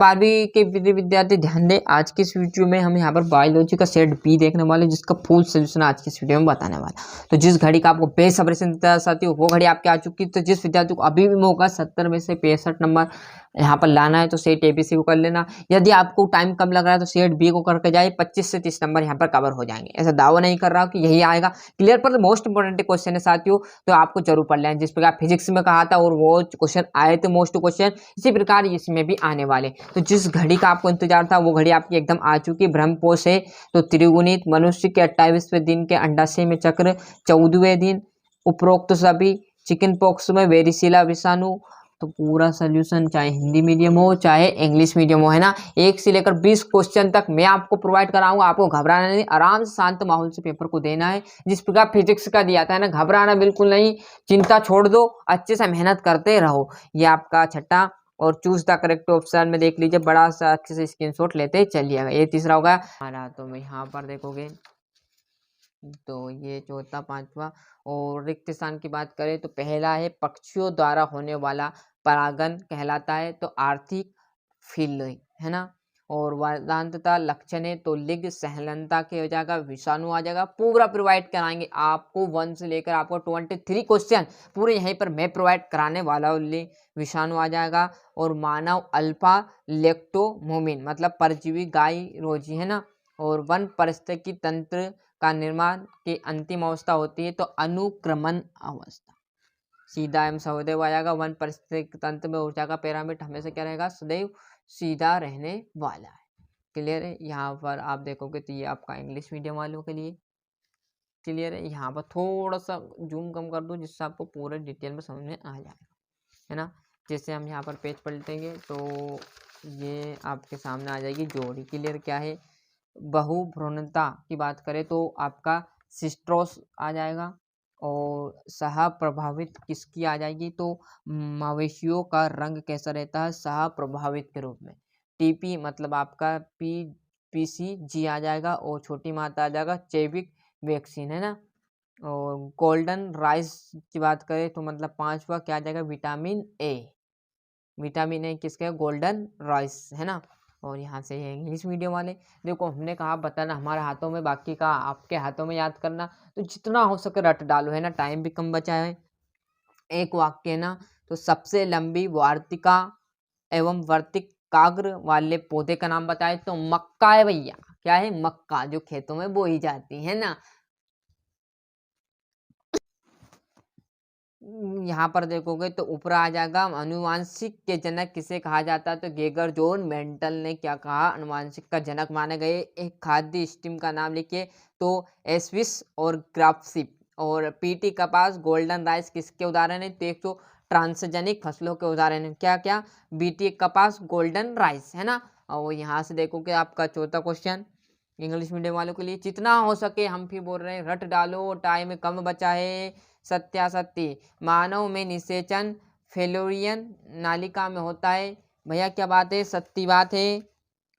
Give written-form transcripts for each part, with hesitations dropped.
12वीं के विद्यार्थी ध्यान दें, आज की इस वीडियो में हम यहाँ पर बायोलॉजी का सेट बी देखने वाले, जिसका फुल सोल्यूशन आज की इस वीडियो में बताने वाला। तो जिस घड़ी का आपको बेसब्री से इंतजार साथियों, वो घड़ी आपके आ चुकी। तो जिस विद्यार्थी को अभी भी मौका 70 में से 65 नंबर यहाँ पर लाना है तो सेट एबीसी को कर लेना। यदि आपको टाइम कम लग रहा है तो सेट बी को करके जाए, 25 से 30 नंबर यहाँ पर कवर हो जाएंगे। ऐसा दावा नहीं कर रहा हूँ कि यही आएगा क्लियर, पर मोस्ट इंपोर्टेंट क्वेश्चन है साथियों, तो आपको जरूर पढ़ लें। जिस प्रकार फिजिक्स में कहा था और वो क्वेश्चन आए थे मोस्ट क्वेश्चन, इसी प्रकार इसमें भी आने वाले। तो जिस घड़ी का आपको इंतजार था वो घड़ी आपकी एकदम आ चुकी। ब्रह्मपोष है तो त्रिगुणित, मनुष्य के 28वें दिन के अंडाशय में चक्र 14वें दिन, उपरोक्त सभी, चिकन पॉक्स में वेरिसिला विषाणु। तो पूरा सोल्यूशन चाहे हिंदी मीडियम हो चाहे इंग्लिश मीडियम हो, है ना, 1 से लेकर 20 क्वेश्चन तक मैं आपको प्रोवाइड कराऊंगा। आपको घबराना नहीं, आराम से शांत माहौल से पेपर को देना है। जिस प्रकार फिजिक्स का दिया था ना, घबराना बिल्कुल नहीं, चिंता छोड़ दो, अच्छे से मेहनत करते रहो। ये आपका छठा और चूज द करेक्ट ऑप्शन में देख लीजिए, बड़ा सा अच्छे से स्क्रीनशॉट लेते चलिएगा। ये तीसरा होगा हमारा। तो मैं यहाँ पर देखोगे तो ये चौथा, पांचवा और रिक्त स्थान की बात करें तो पहला है पक्षियों द्वारा होने वाला परागण कहलाता है, तो आर्थिक फील्ड है ना। और वेदांतता लक्षण है तो लिंग सहलनता के हो जाएगा, विषाणु आ जाएगा। पूरा प्रोवाइड कराएंगे आपको 1 से लेकर आपको 23 क्वेश्चन पूरे यहीं पर मैं प्रोवाइड कराने वाला हूँ। विषाणु आ जाएगा और मानव अल्फा लेक्टोमोमिन मतलब परजीवी गाय रोजी है ना। और वन पारिस्थितिकी तंत्र का निर्माण की अंतिम अवस्था होती है तो अनुक्रमण अवस्था। सीधा एवं सदैव आ जाएगा। वन पारिस्थितिकी तंत्र में ऊर्जा का पिरामिड हमेशा क्या रहेगा, सदैव सीधा रहने वाला है। क्लियर है। यहाँ पर आप देखोगे तो ये आपका इंग्लिश मीडियम वालों के लिए क्लियर है। यहाँ पर थोड़ा सा जूम कम कर दूँ जिससे आपको पूरे डिटेल में समझ में आ जाएगा, है ना। जैसे हम यहाँ पर पेज पलटेंगे तो ये आपके सामने आ जाएगी जोड़ी। क्लियर क्या है, बहुभ्रूणता की बात करें तो आपका सिस्ट्रोस आ जाएगा। और सह प्रभावित किसकी आ जाएगी, तो मवेशियों का रंग कैसा रहता है, सह प्रभावित के रूप में। टीपी मतलब आपका पीसीजी आ जाएगा और छोटी मात्रा आ जाएगा जैविक वैक्सीन, है ना। और गोल्डन राइस की बात करें तो मतलब पांचवा क्या आ जाएगा, विटामिन ए। विटामिन ए किसका, गोल्डन राइस, है ना। और यहाँ से है इंग्लिश मीडियम वाले। देखो हमने कहा बताना हमारे हाथों में, बाकी का आपके हाथों में याद करना। तो जितना हो सके रट डालो, है ना, टाइम भी कम बचा है। एक वाक्य है ना, तो सबसे लंबी वार्तिका एवं वर्तिकाग्र वाले पौधे का नाम बताए तो मक्का है भैया। क्या है, मक्का, जो खेतों में बोई जाती है ना। यहाँ पर देखोगे तो ऊपर आ जाएगा अनुवांशिक के जनक किसे कहा जाता है, तो गेगर जोन मेंटल ने क्या कहा, अनुवांशिक का जनक माने गए। एक खाद्य स्टीम का नाम लिखिए तो एस्विस और ग्राफ्सिप। और पीटी कपास गोल्डन राइस किसके उदाहरण है, तो एक तो ट्रांसजेनिक फसलों के उदाहरण है। क्या क्या, बीटी कपास गोल्डन राइस, है ना। और यहाँ से देखोगे आपका चौथा क्वेश्चन इंग्लिश मीडियम वालों के लिए, जितना हो सके हम फिर बोल रहे हैं रट डालो, टाइम कम बचा है। सत्यासत्य, मानव में निषेचन फेलोरियन नालिका में होता है। भैया क्या बात है, सत्य बात है।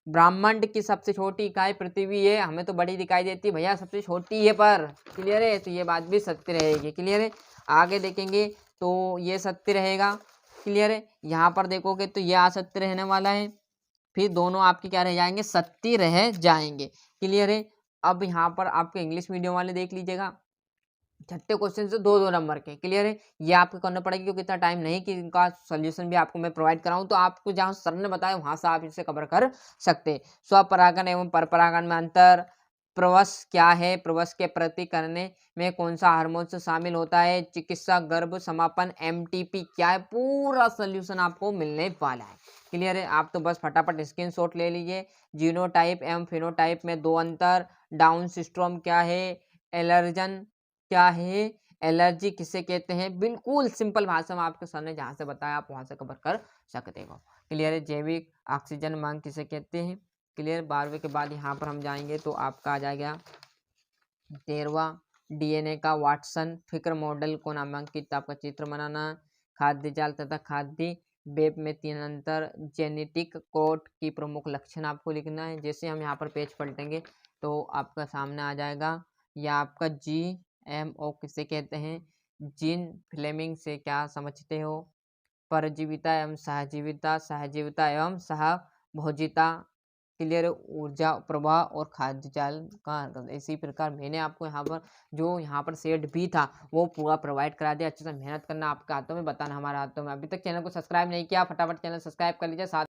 ब्रह्मांड की सबसे छोटी इकाई पृथ्वी है, हमें तो बड़ी दिखाई देती है भैया, सबसे छोटी है पर। क्लियर है, तो ये बात भी सत्य रहेगी। क्लियर है, आगे देखेंगे तो ये सत्य रहेगा। क्लियर है, यहाँ पर देखोगे तो ये असत्य रहने वाला है, फिर दोनों आपके क्या रह जाएंगे, सत्य रह जाएंगे। क्लियर है। अब यहाँ पर आपके इंग्लिश मीडियम वाले देख लीजिएगा, छठे क्वेश्चन से 2-2 नंबर के। क्लियर है, ये आपको करना पड़ेगा क्योंकि इतना टाइम नहीं कि इनका सोल्यूशन भी आपको मैं प्रोवाइड कराऊं। तो आपको जहां सर ने बताया वहां से आप इसे कवर कर सकते। स्वपरागन एवं परपरागन में अंतर, प्रवश क्या है, प्रवश के प्रति करने में कौन सा हार्मोन से शामिल होता है, चिकित्सा गर्भ समापन एमटीपी क्या है, पूरा सोल्यूशन आपको मिलने वाला है। क्लियर है, आप तो बस फटाफट स्क्रीनशॉट ले लीजिए। जीनोटाइप एवं फिनोटाइप में 2 अंतर, डाउन सिंड्रोम क्या है, एलर्जन क्या है, एलर्जी किसे कहते हैं, बिल्कुल सिंपल भाषा में आपके सर ने जहाँ से बताया आप वहाँ से कवर कर सकते हो। क्लियर है, जैविक ऑक्सीजन मांग किसे कहते हैं। क्लियर, 12वें के बाद यहाँ पर हम जाएंगे तो आपका आ जाएगा 13वां डीएनए का वाटसन फिक्र मॉडल को नामांकित आपका चित्र बनाना। खाद्य जाल तथा खाद्य वेब में 3 अंतर, जेनेटिक कोड की प्रमुख लक्षण आपको लिखना है। जैसे हम यहाँ पर पेज पलटेंगे तो आपका सामने आ जाएगा या आपका GMO किसे कहते हैं, जीन फ्लेमिंग से क्या समझते हो, परजीविता एवं सहजीविता, सहजीविता एवं सह बहुजिता, क्लियर ऊर्जा प्रवाह और खाद्य जाल का। इसी प्रकार मैंने आपको यहाँ पर जो यहाँ पर सेट भी था वो पूरा प्रोवाइड करा दिया। अच्छे से मेहनत करना आपके हाथों में, बताना हमारे हाथों में। अभी तक चैनल को सब्सक्राइब नहीं किया, फटाफट चैनल सब्सक्राइब कर लीजिए। साथ